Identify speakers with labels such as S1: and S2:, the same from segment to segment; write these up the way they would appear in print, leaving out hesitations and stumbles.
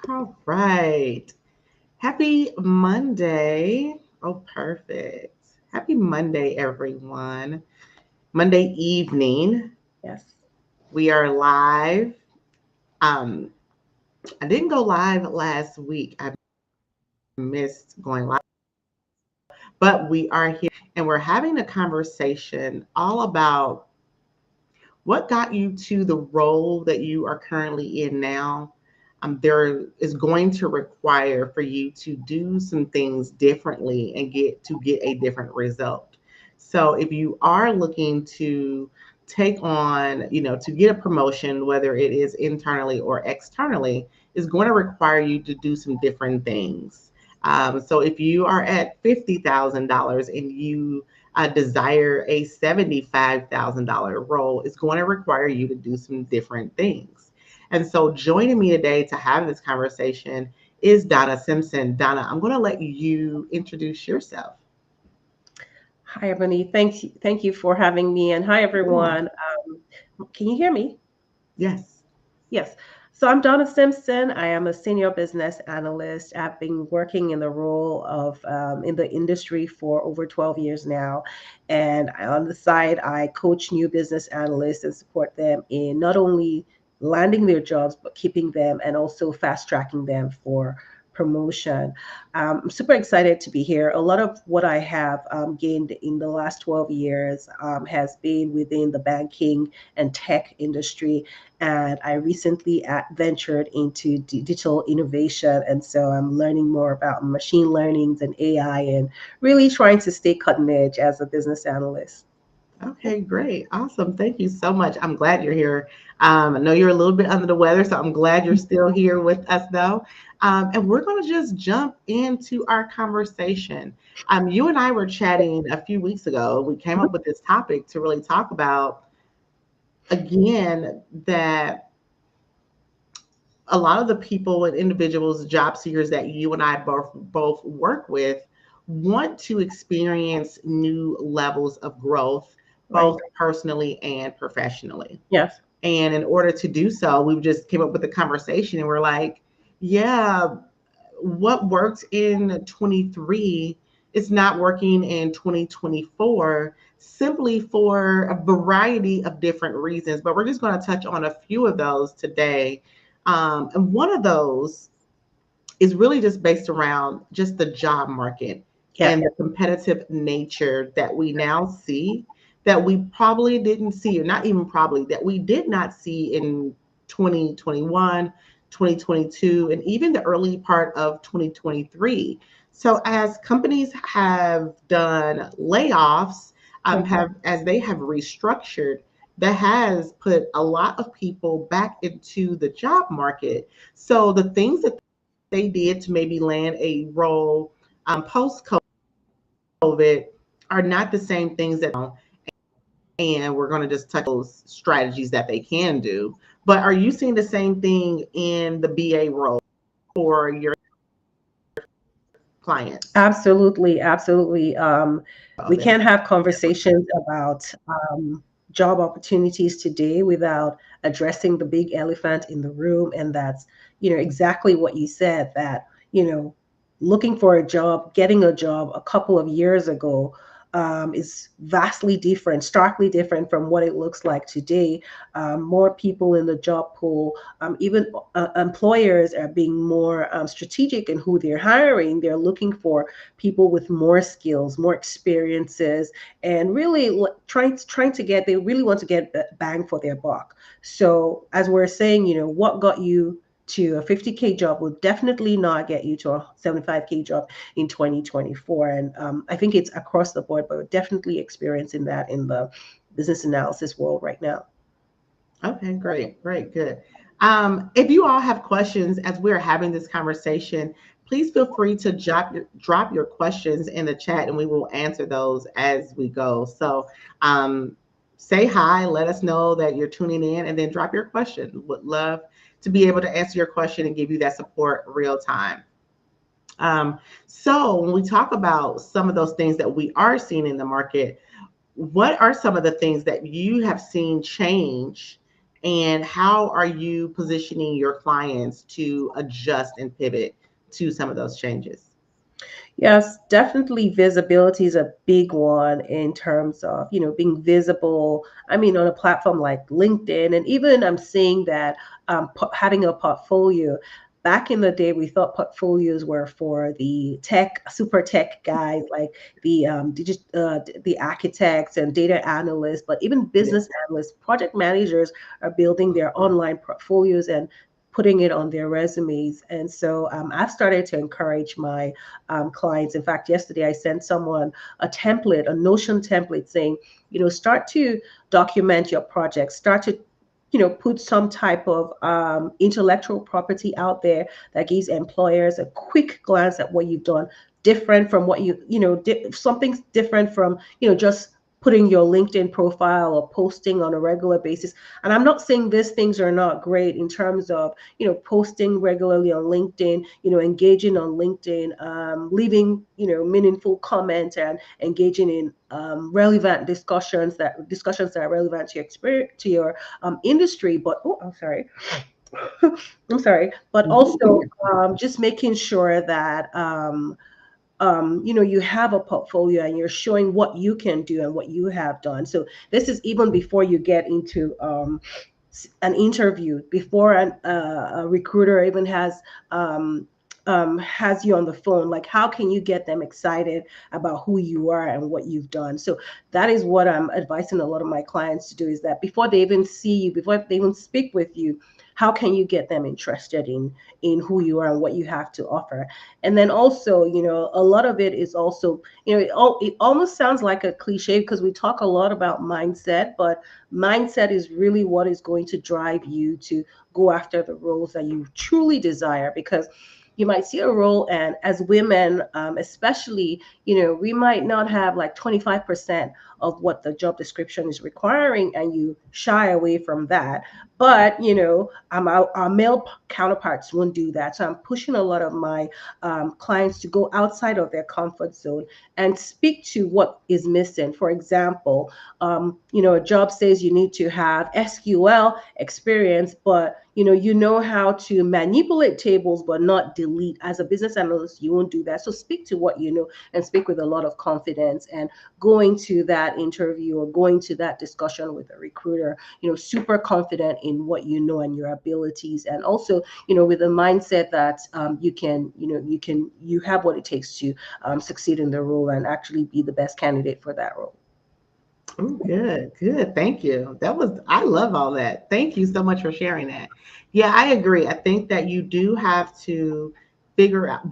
S1: All right. Happy Monday. Oh, perfect. Happy Monday, everyone. Monday evening.
S2: Yes.
S1: We are live. Um, I didn't go live last week. I missed going live, but we are here and we're having a conversation all about what got you to the role that you are currently in now. There is going to require for you to do some things differently and get a different result. So if you are looking to take on, to get a promotion, whether it is internally or externally, is going to require you to do some different things. So if you are at $50,000 and you desire a $75,000 role, is going to require you to do some different things. And so, joining me today to have this conversation is Donna Simpson. Donna, I'm going to let you introduce yourself.
S2: Hi, Ebony. Thank you for having me. And hi,
S1: Yeah.
S2: everyone. Can you hear me?
S1: Yes.
S2: Yes. So I'm Donna Simpson. I am a senior business analyst. I've been working in the role of in the industry for over 12 years now. And on the side, I coach new business analysts and support them in not only landing their jobs, but keeping them and also fast tracking them for promotion. I'm super excited to be here. A lot of what I have gained in the last 12 years has been within the banking and tech industry, and I recently ventured into digital innovation. And so I'm learning more about machine learnings and AI and really trying to stay cutting edge as a business analyst.
S1: Okay, great. Awesome. Thank you so much. I'm glad you're here. I know you're a little bit under the weather, so I'm glad you're still here with us, though. And we're going to just jump into our conversation. You and I were chatting a few weeks ago. We came up with this topic to really talk about, again, that a lot of the people and individuals, job seekers that you and I both work with, want to experience new levels of growth,
S2: Right.
S1: both personally and professionally.
S2: Yes.
S1: And in order to do so, we just came up with a conversation and we're like, yeah, what worked in 23 is not working in 2024, simply for a variety of different reasons. But we're just going to touch on a few of those today. And one of those is really just based around just the job market
S2: Yeah.
S1: and the competitive nature that we now see, that we probably didn't see, or not even probably, that we did not see in 2021, 2022, and even the early part of 2023. So as companies have done layoffs,
S2: Right.
S1: have as they have restructured, that has put a lot of people back into the job market. So the things that they did to maybe land a role post COVID are not the same things that, and we're going to just touch those strategies that they can do. But are you seeing the same thing in the BA role for your clients?
S2: Absolutely, absolutely. We
S1: Of them.
S2: can't have conversations about job opportunities today without addressing the big elephant in the room, and that's exactly what you said. That you know, looking for a job, getting a job a couple of years ago is vastly different, starkly different from what it looks like today. More people in the job pool, even employers are being more strategic in who they're hiring. They're looking for people with more skills, more experiences, and really trying to get. They really want to get bang for their buck. So as we're saying, what got you to a 50K job will definitely not get you to a 75K job in 2024. And I think it's across the board, but we're definitely experiencing that in the business analysis world right now.
S1: Okay, great, great, good. If you all have questions as we're having this conversation, please feel free to drop your questions in the chat and we will answer those as we go. So say hi, let us know that you're tuning in, and then drop your question. Would love to be able to answer your question and give you that support real time. So when we talk about some of those things that we are seeing in the market, what are some of the things that you have seen change And how are you positioning your clients to adjust and pivot to some of those changes?
S2: Yes, definitely visibility is a big one in terms of, being visible. I mean, on a platform like LinkedIn, and even I'm seeing that having a portfolio. Back in the day, we thought portfolios were for the tech, super tech guys, like the architects and data analysts, but even
S1: Yeah.
S2: business analysts, project managers are building their online portfolios and putting it on their resumes. And so I've started to encourage my clients. In fact, yesterday I sent someone a template, a Notion template saying, start to document your project, start to put some type of intellectual property out there that gives employers a quick glance at what you've done, different from what something's different from, just putting your LinkedIn profile or posting on a regular basis. And I'm not saying these things are not great in terms of, posting regularly on LinkedIn, engaging on LinkedIn, leaving, meaningful comments and engaging in relevant discussions that are relevant to your experience, to your industry. But oh, I'm sorry. I'm sorry, but also just making sure that you have a portfolio and you're showing what you can do and what you have done. So this is even before you get into an interview, before a recruiter even has you on the phone. Like, how can you get them excited about who you are and what you've done? So that is what I'm advising a lot of my clients to do, is that before they even see you, before they even speak with you, how can you get them interested in who you are and what you have to offer? And then also, a lot of it is also, it almost sounds like a cliche because we talk a lot about mindset, but mindset is really what is going to drive you to go after the roles that you truly desire. Because you might see a role, and as women, especially, we might not have like 25% of what the job description is requiring, and you shy away from that. But our male counterparts won't do that. So I'm pushing a lot of my clients to go outside of their comfort zone and speak to what is missing. For example, a job says you need to have SQL experience, but you know how to manipulate tables but not delete. As a business analyst, you won't do that. So speak to what you know and speak with a lot of confidence, and going to that interview or going to that discussion with a recruiter, super confident in what you know and your abilities, and also with a mindset that you have what it takes to succeed in the role and actually be the best candidate for that role.
S1: Oh, good, good. Thank you. I love all that. Thank you so much for sharing that. Yeah, I agree. I think that you do have to figure out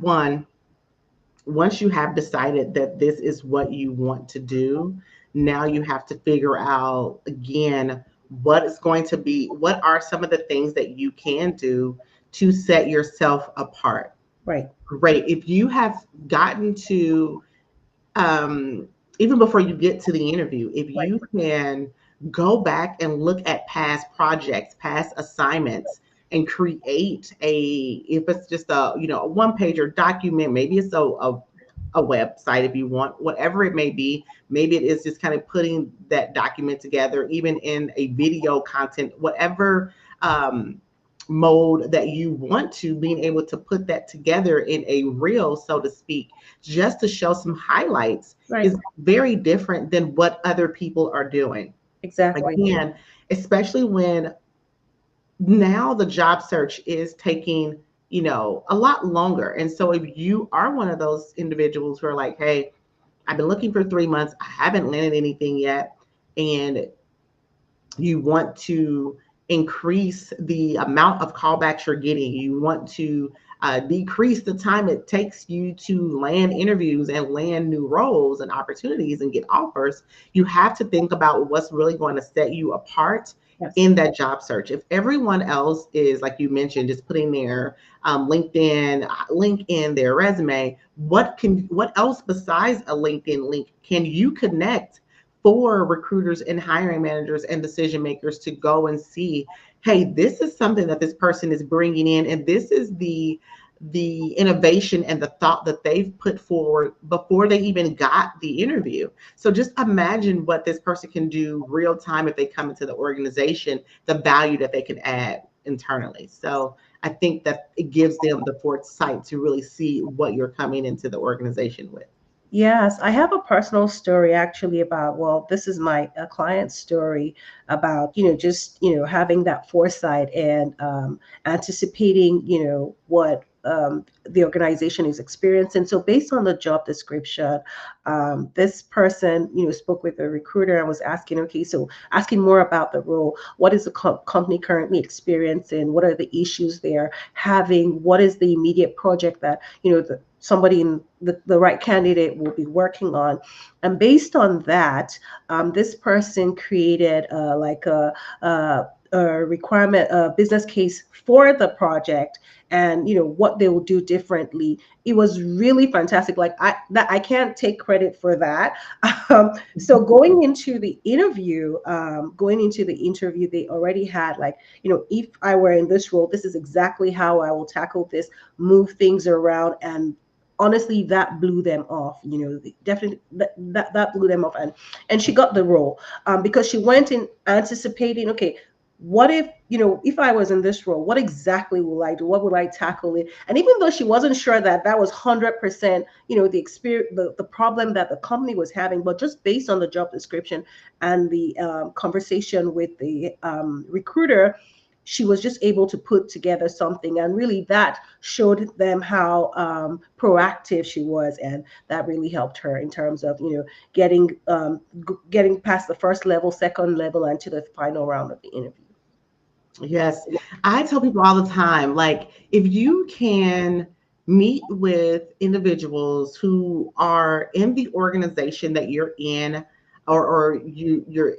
S1: once you have decided that this is what you want to do, now you have to figure out again what are some of the things that you can do to set yourself apart.
S2: Right.
S1: Great. If you have gotten to um, even before you get to the interview, if
S2: Right.
S1: you can go back and look at past projects, past assignments, and create if it's just a one page or document, maybe it's a website if you want, whatever it may be. Maybe it is just kind of putting that document together, even in a video content, whatever mode that you want to, being able to put that together in a reel, so to speak, just to show some highlights
S2: Right.
S1: is very different than what other people are doing.
S2: Exactly.
S1: Again, especially when now the job search is taking, a lot longer. And so if you are one of those individuals who are like, hey, I've been looking for 3 months, I haven't landed anything yet, and you want to increase the amount of callbacks you're getting, you want to decrease the time it takes you to land interviews and land new roles and opportunities and get offers, you have to think about what's really going to set you apart
S2: Yes.
S1: in that job search. If everyone else is, like you mentioned, just putting their LinkedIn link in their resume, what else besides a LinkedIn link can you connect for recruiters and hiring managers and decision makers to go and see, hey, this is something that this person is bringing in, and this is the innovation and the thought that they've put forward before they even got the interview. So just imagine what this person can do real time if they come into the organization, the value that they can add internally. So I think that it gives them the foresight to really see what you're coming into the organization with.
S2: Yes, I have a personal story actually about, well, this is my a client story about, just, having that foresight and anticipating, what the organization is experiencing. So based on the job description, this person, spoke with the recruiter and was asking, okay, so asking more about the role. What is the company currently experiencing? What are the issues they're having? What is the immediate project that, somebody in the right candidate will be working on? And based on that, this person created a requirement, a business case for the project, and what they will do differently. It was really fantastic. Like I can't take credit for that. So going into the interview, they already had, like, if I were in this role, this is exactly how I will tackle this, move things around. And honestly, that blew them off. Definitely that blew them off. And she got the role, because she went in anticipating, okay, what if, if I was in this role, what exactly will I do? What would I tackle it? And even though she wasn't sure that that was 100%, the experience, the problem that the company was having, but just based on the job description and the conversation with the recruiter, she was just able to put together something. And really that showed them how proactive she was. And that really helped her in terms of, getting past the first level, second level, and to the final round of the interview.
S1: Yes. I tell people all the time, like, if you can meet with individuals who are in the organization that you're in, or you're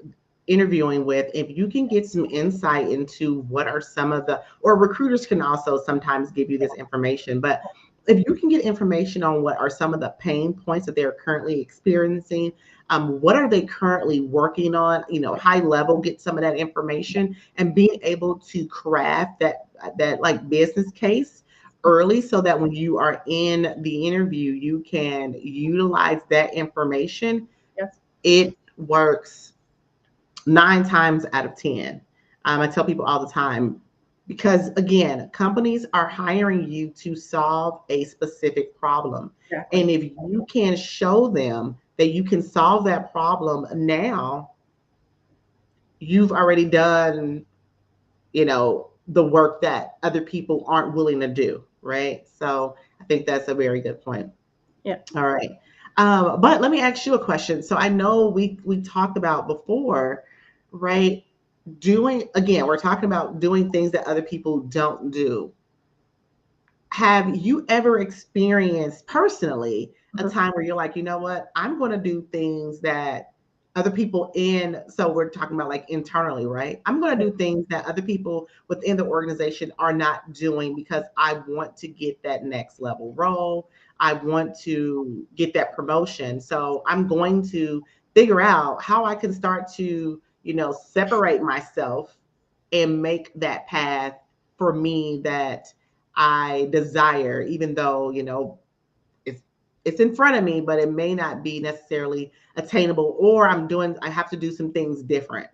S1: interviewing with, if you can get some insight into what are some of the, or recruiters can also sometimes give you this information, but if you can get information on what are some of the pain points that they're currently experiencing, what are they currently working on, high level, get some of that information, and being able to craft that like business case early, so that when you are in the interview, you can utilize that information.
S2: Yes.
S1: It works 9 times out of 10. I tell people all the time, because again, companies are hiring you to solve a specific problem.
S2: Exactly.
S1: And if you can show them that you can solve that problem now, you've already done, the work that other people aren't willing to do. Right. So I think that's a very good point.
S2: Yeah.
S1: All right. But let me ask you a question. So I know we talked about before, right? Doing, again, we're talking about doing things that other people don't do. Have you ever experienced personally a
S2: Mhm.
S1: time where you're like, you know what, I'm going to do things that other people in, so we're talking about like internally, right? I'm going to do things that other people within the organization are not doing because I want to get that next level role. I want to get that promotion. So I'm going to figure out how I can start to, separate myself and make that path for me that I desire, even though, it's it's in front of me, but it may not be necessarily attainable, or I have to do some things different.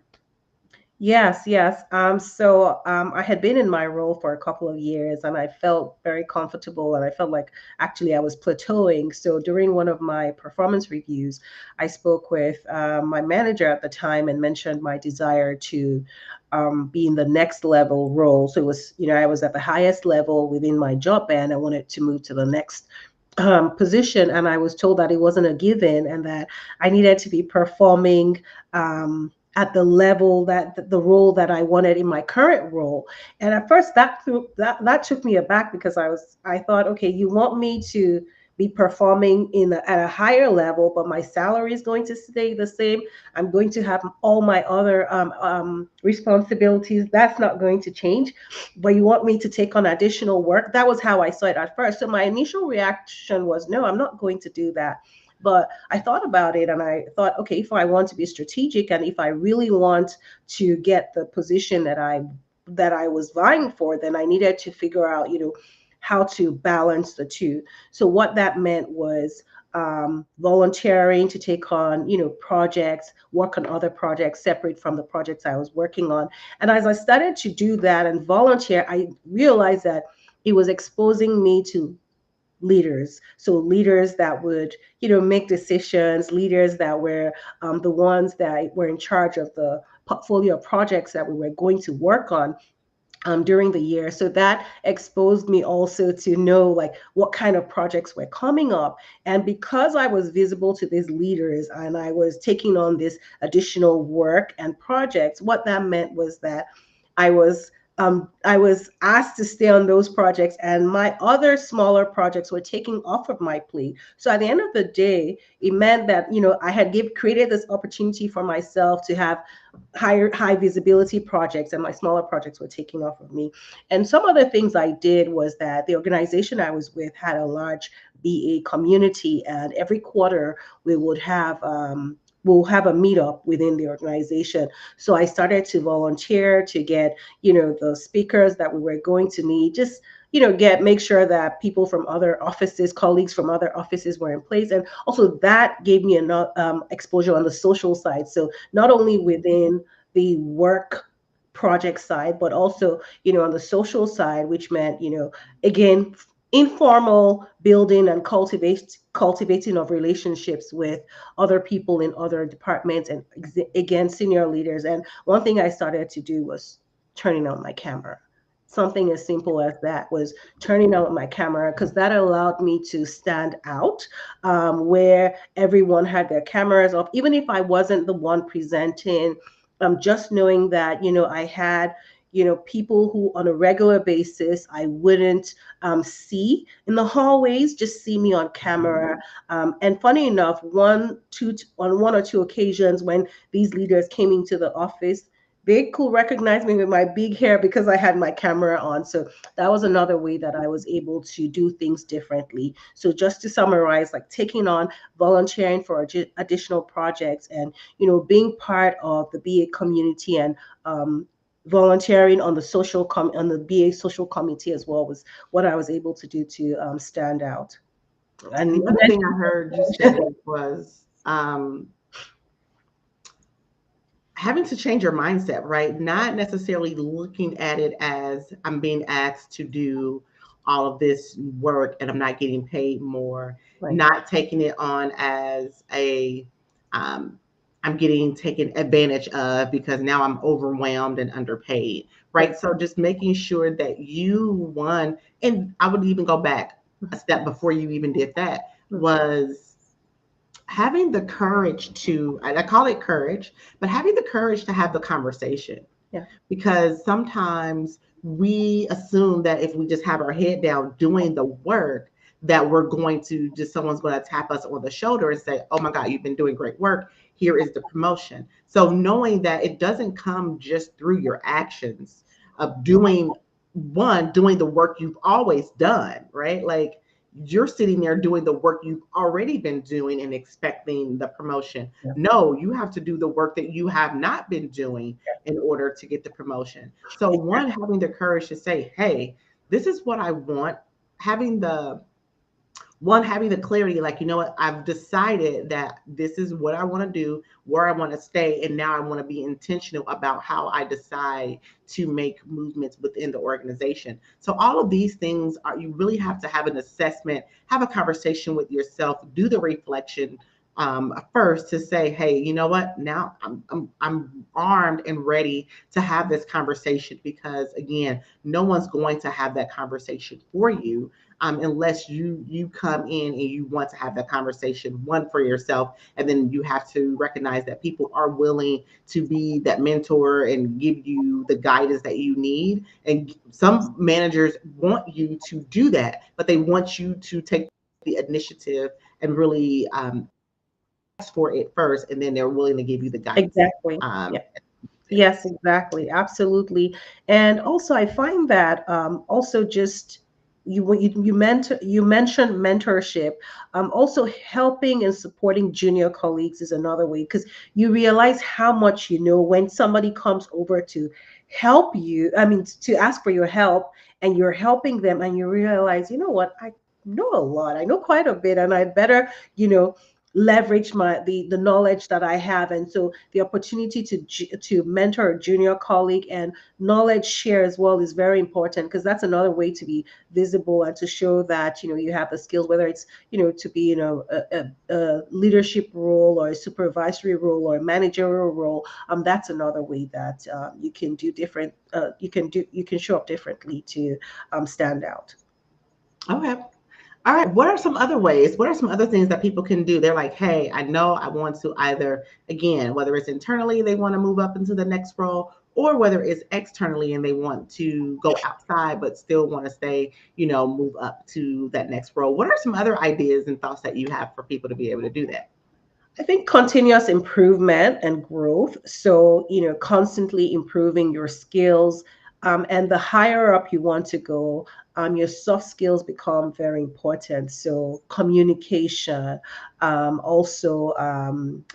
S2: Yes, yes. So I had been in my role for a couple of years, and I felt very comfortable, and I felt like actually I was plateauing. So during one of my performance reviews, I spoke with my manager at the time and mentioned my desire to be in the next level role. So it was, I was at the highest level within my job band. I wanted to move to the next position, and I was told that it wasn't a given, and that I needed to be performing at the level that the role that I wanted in my current role. And at first, that took me aback, because I thought, okay, you want me to be performing at a higher level, but my salary is going to stay the same. I'm going to have all my other responsibilities. That's not going to change, but you want me to take on additional work. That was how I saw it at first. So my initial reaction was, no, I'm not going to do that. But I thought about it, and I thought, okay, if I want to be strategic, and if I really want to get the position that I was vying for, then I needed to figure out, how to balance the two. So what that meant was volunteering to take on, projects, work on other projects separate from the projects I was working on. And as I started to do that and volunteer, I realized that it was exposing me to leaders. So leaders that would, make decisions, leaders that were the ones that were in charge of the portfolio of projects that we were going to work on during the year. So that exposed me also to know like what kind of projects were coming up. And because I was visible to these leaders and I was taking on this additional work and projects, what that meant was that I was I was asked to stay on those projects, and my other smaller projects were taking off of my plate. So at the end of the day, it meant that I had created this opportunity for myself to have high visibility projects, and my smaller projects were taking off of me. And some other things I did was that the organization I was with had a large BA community, and every quarter we would have we'll have a meetup within the organization. So I started to volunteer to get, the speakers that we were going to need, just make sure that people from other offices, colleagues from other offices were in place. And also that gave me enough exposure on the social side. So not only within the work project side, but also, on the social side, which meant, again, informal building and cultivating of relationships with other people in other departments, and again, senior leaders. And one thing I started to do was turning on my camera. Something as simple as that was turning on my camera, because that allowed me to stand out where everyone had their cameras off, even if I wasn't the one presenting. Just knowing that I had people who on a regular basis I wouldn't see in the hallways, just see me on camera. And funny enough, on one or two occasions when these leaders came into the office, they could recognize me with my big hair because I had my camera on. So that was another way that I was able to do things differently. So just to summarize, like taking on volunteering for additional projects, and being part of the BA community, and volunteering on on the BA social committee as well, was what I was able to do to stand out. And
S1: The other thing I heard you say was having to change your mindset, right? Not necessarily looking at it as I'm being asked to do all of this work and I'm not getting paid more,
S2: right.
S1: Not taking it on as I'm getting taken advantage of because now I'm overwhelmed and underpaid, right? So just making sure that you and I would even go back a step before you even did that, was having the courage to, I call it courage, but having the courage to have the conversation.
S2: Yeah.
S1: Because sometimes we assume that if we just have our head down doing the work, that someone's going to tap us on the shoulder and say, oh my God, you've been doing great work. Here is the promotion. So knowing that it doesn't come just through your actions of doing the work you've always done, right? Like, you're sitting there doing the work you've already been doing and expecting the promotion.
S2: Yeah.
S1: No, you have to do the work that you have not been doing in order to get the promotion. So having the courage to say, hey, this is what I want, having the clarity, like, you know what, I've decided that this is what I want to do, where I want to stay, and now I want to be intentional about how I decide to make movements within the organization. So all of these things you really have to have an assessment, have a conversation with yourself, do the reflection first to say, hey, you know what, now I'm armed and ready to have this conversation, because again, no one's going to have that conversation for you unless you come in and you want to have that conversation, one, for yourself, and then you have to recognize that people are willing to be that mentor and give you the guidance that you need. And some managers want you to do that, but they want you to take the initiative and really ask for it first, and then they're willing to give you the guidance.
S2: Exactly. Yeah. Yes, exactly. Absolutely. And also, I find that also just you mentioned mentorship. Also, helping and supporting junior colleagues is another way, because you realize how much you know when somebody comes over to help you. I mean, to ask for your help, and you're helping them, and you realize, you know what, I know a lot, I know quite a bit, and I better, you know, leverage the knowledge that I have. And so the opportunity to mentor a junior colleague and knowledge share as well is very important, because that's another way to be visible and to show that, you know, you have the skills, whether it's, you know, to be, you know, a leadership role or a supervisory role or a managerial role. That's another way that you can do different, you can show up differently to stand out.
S1: Okay. All right. What are some other ways? What are some other things that people can do? They're like, hey, I know I want to either, again, whether it's internally, they want to move up into the next role, or whether it's externally and they want to go outside, but still want to stay, you know, move up to that next role. What are some other ideas and thoughts that you have for people to be able to do that?
S2: I think continuous improvement and growth. So, you know, constantly improving your skills. And the higher up you want to go, your soft skills become very important. So, communication, also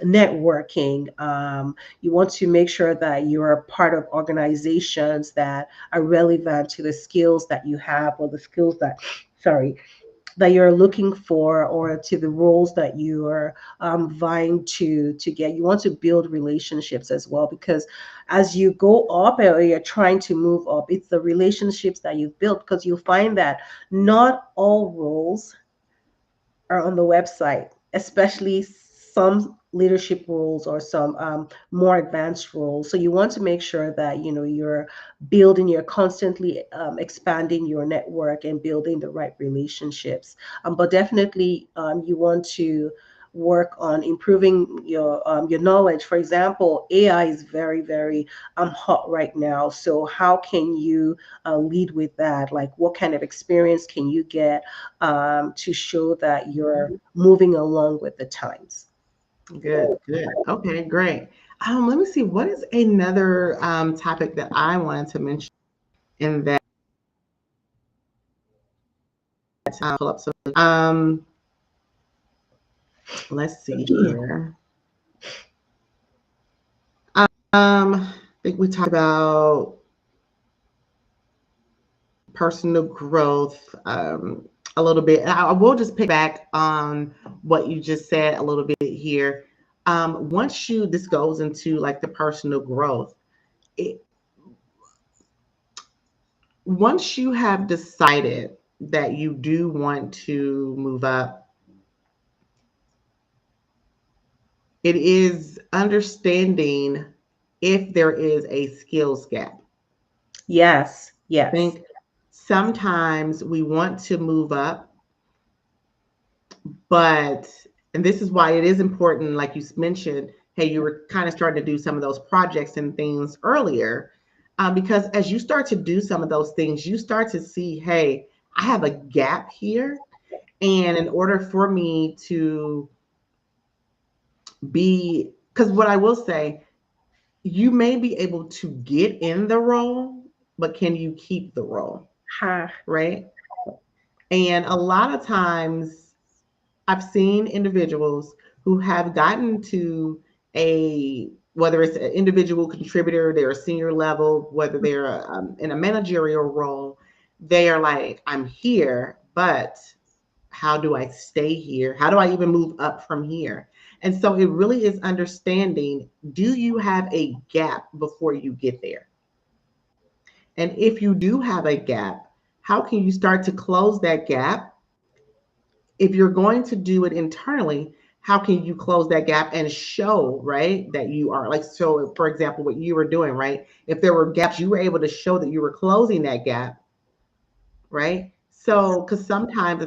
S2: networking. You want to make sure that you're a part of organizations that are relevant to the skills that you have, or the skills that, sorry, that you're looking for, or to the roles that you are vying to get. You want to build relationships as well, because as you go up, or you're trying to move up, it's the relationships that you've built, because you'll find that not all roles are on the website, especially some leadership roles or some more advanced roles. So you want to make sure that, you know, you're constantly expanding your network and building the right relationships. But definitely, you want to work on improving your knowledge. For example, AI is very, very hot right now. So how can you lead with that? Like, what kind of experience can you get to show that you're moving along with the times?
S1: Good, good. Okay, great. Let me see. What is another topic that I wanted to mention in that pull up some let's see here. I think we talked about personal growth a little bit. I will just pick back on what you just said a little bit here. Once this goes into like the personal growth, it, once you have decided that you do want to move up, it is understanding if there is a skills gap.
S2: Yes,
S1: I
S2: yes.
S1: think sometimes we want to move up, but, and this is why it is important, like you mentioned, hey, you were kind of starting to do some of those projects and things earlier, because as you start to do some of those things, you start to see, hey, I have a gap here. And in order for me to be, because what I will say, you may be able to get in the role, but can you keep the role?
S2: Ha.
S1: Right. And a lot of times I've seen individuals who have gotten to whether it's an individual contributor, they're a senior level, whether they're in a managerial role, they are like, I'm here, but how do I stay here? How do I even move up from here? And so it really is understanding, do you have a gap before you get there? And if you do have a gap, how can you start to close that gap? If you're going to do it internally, how can you close that gap and show, right, that you are like, so for example, what you were doing, right? If there were gaps, you were able to show that you were closing that gap, right? So, because sometimes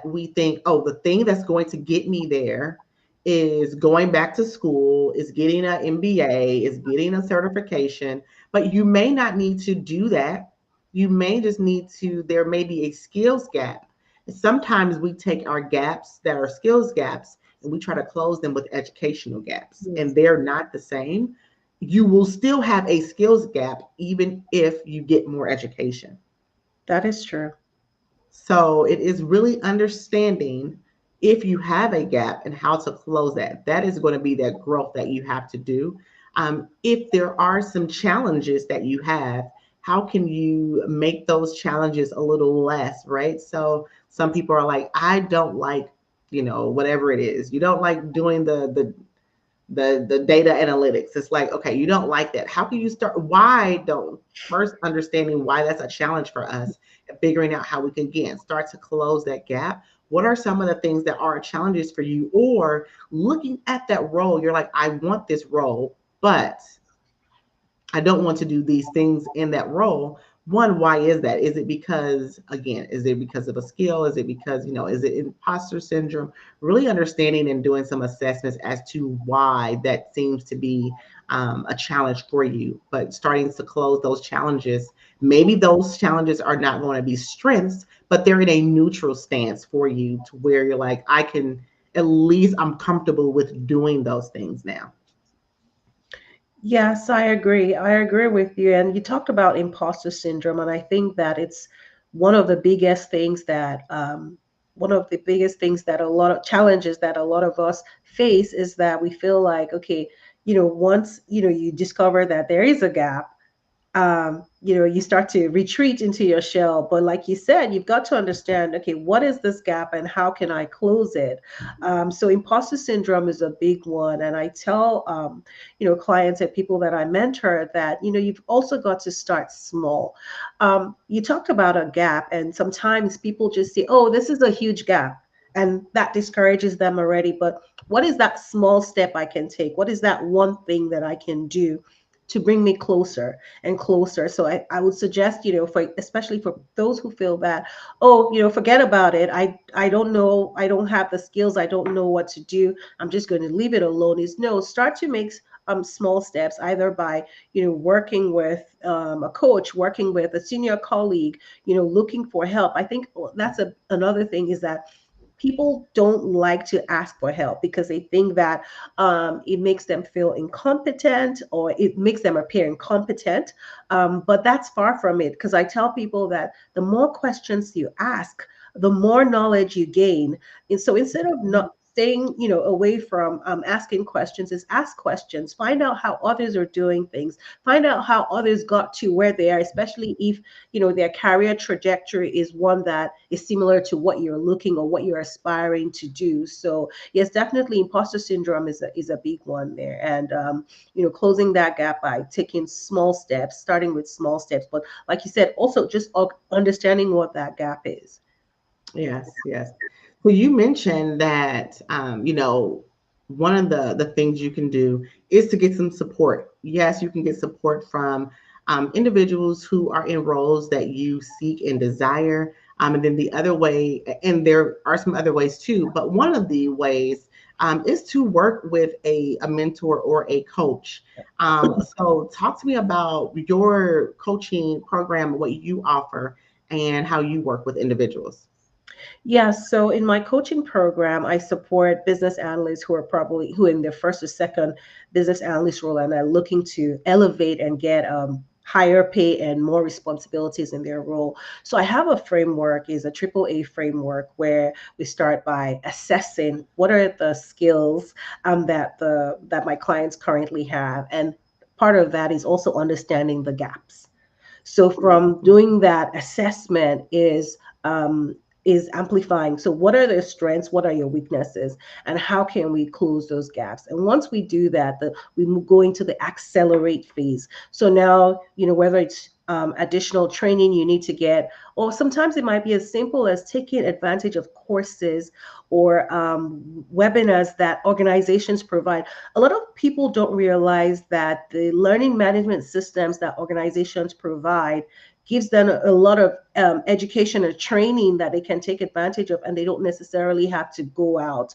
S1: we think, oh, the thing that's going to get me there is going back to school, is getting an MBA, is getting a certification, but you may not need to do that. You may just need to, there may be a skills gap. Sometimes we take our gaps that are skills gaps and we try to close them with educational gaps,
S2: Yes,
S1: and they're not the same. You will still have a skills gap even if you get more education.
S2: that is true.
S1: So it is really understanding if you have a gap and how to close that. That is going to be that growth that you have to do. If there are some challenges that you have, how can you make those challenges a little less, right? So some people are like, I don't like, whatever it is. You don't like doing the data analytics. It's like, okay, you don't like that. How can you start? Why don't first understanding why that's a challenge for us and figuring out how we can again start to close that gap. What are some of the things that are challenges for you? Or looking at that role, you're like, I want this role, but I don't want to do these things in that role. One, why is that? Is it because, again, is it because of a skill? Is it because, is it imposter syndrome? Really understanding and doing some assessments as to why that seems to be a challenge for you, but starting to close those challenges. Maybe those challenges are not going to be strengths, but they're in a neutral stance for you to where you're like, I can, at least I'm comfortable with doing those things now.
S2: Yes, I agree. I agree with you. And you talked about imposter syndrome, and I think that it's one of the biggest things that a lot of challenges that a lot of us face is that we feel like, okay, once you discover that there is a gap, you start to retreat into your shell. But like you said, you've got to understand, okay, what is this gap and how can I close it? So imposter syndrome is a big one. And I tell, clients and people that I mentor that, you've also got to start small. You talked about a gap, and sometimes people just say, oh, this is a huge gap. And that discourages them already. But what is that small step I can take? What is that one thing that I can do to bring me closer and closer? So I would suggest, for especially for those who feel that, oh, forget about it. I don't know, I don't have the skills, I don't know what to do, I'm just going to leave it alone. Is no, start to make small steps, either by working with a coach, working with a senior colleague, looking for help. I think that's another thing, is that people don't like to ask for help because they think that it makes them feel incompetent, or it makes them appear incompetent. But that's far from it, because I tell people that the more questions you ask, the more knowledge you gain. And so instead of not staying away from asking questions, is ask questions, find out how others are doing things, find out how others got to where they are, especially if their career trajectory is one that is similar to what you're looking or what you're aspiring to do. So yes, definitely imposter syndrome is a big one there. And closing that gap by taking small steps, starting with small steps. But like you said, also just understanding what that gap is.
S1: Yes, yes. Well, you mentioned that one of the things you can do is to get some support. Yes, you can get support from individuals who are in roles that you seek and desire. And then the other way, and there are some other ways too, but one of the ways is to work with a mentor or a coach. So talk to me about your coaching program, what you offer, and how you work with individuals.
S2: Yes. So in my coaching program, I support business analysts who are in their first or second business analyst role and are looking to elevate and get higher pay and more responsibilities in their role. So I have a framework, is a triple A framework, where we start by assessing what are the skills that my clients currently have, and part of that is also understanding the gaps. So from doing that assessment is amplifying. So what are their strengths? What are your weaknesses? And how can we close those gaps? And once we do that, we go into the accelerate phase. So now, whether it's additional training you need to get, or sometimes it might be as simple as taking advantage of courses or webinars that organizations provide. A lot of people don't realize that the learning management systems that organizations provide gives them a lot of education or training that they can take advantage of, and they don't necessarily have to go out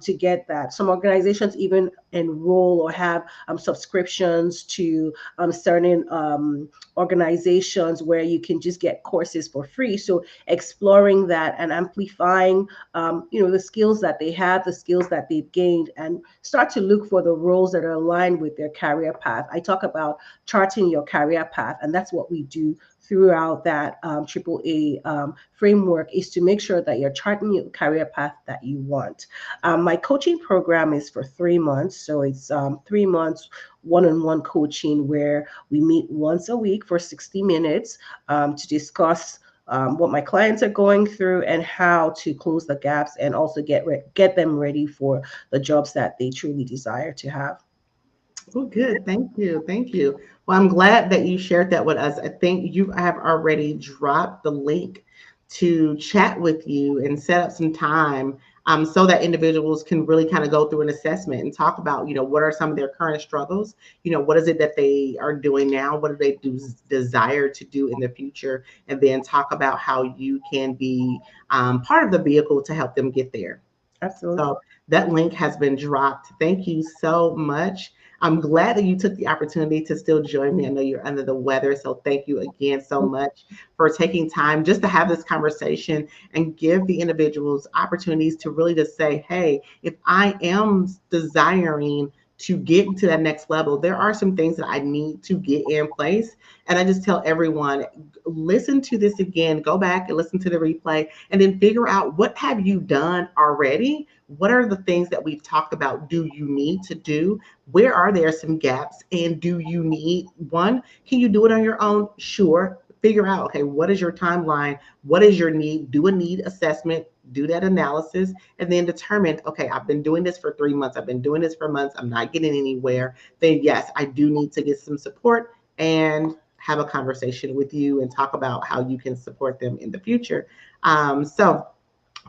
S2: to get that. Some organizations even enroll or have subscriptions to certain organizations where you can just get courses for free. So exploring that and amplifying the skills that they have, the skills that they've gained, and start to look for the roles that are aligned with their career path. I talk about charting your career path, and that's what we do throughout that AAA framework is to make sure that you're charting your career path that you want. My coaching program is for 3 months. So it's 3 months one-on-one coaching where we meet once a week for 60 minutes to discuss what my clients are going through and how to close the gaps and also get them ready for the jobs that they truly desire to have.
S1: Oh, good. Thank you. Thank you. Well, I'm glad that you shared that with us. I think you have already dropped the link to chat with you and set up some time so that individuals can really kind of go through an assessment and talk about, what are some of their current struggles? What is it that they are doing now? What do they desire to do in the future? And then talk about how you can be part of the vehicle to help them get there.
S2: Absolutely.
S1: So that link has been dropped. Thank you so much. I'm glad that you took the opportunity to still join me. I know you're under the weather, so thank you again so much for taking time just to have this conversation and give the individuals opportunities to really just say, hey, if I am desiring to get to that next level, there are some things that I need to get in place. And I just tell everyone, listen to this again, go back and listen to the replay, and then figure out what have you done already? What are the things that we've talked about do you need to do? Where are there some gaps? And do you need one? Can you do it on your own? Sure. Figure out, okay, what is your timeline? What is your need? Do a need assessment, do that analysis, and then determine, okay, I've been doing this for 3 months. I've been doing this for months. I'm not getting anywhere. Then yes, I do need to get some support and have a conversation with you and talk about how you can support them in the future. So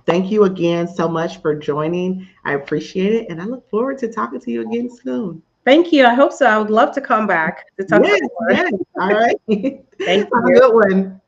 S1: thank you again so much for joining. I appreciate it. And I look forward to talking to you again soon.
S2: Thank you. I hope so. I would love to come back to talk
S1: Yes,
S2: some more.
S1: yes. All right.
S2: Thank
S1: Have a
S2: you.
S1: good one.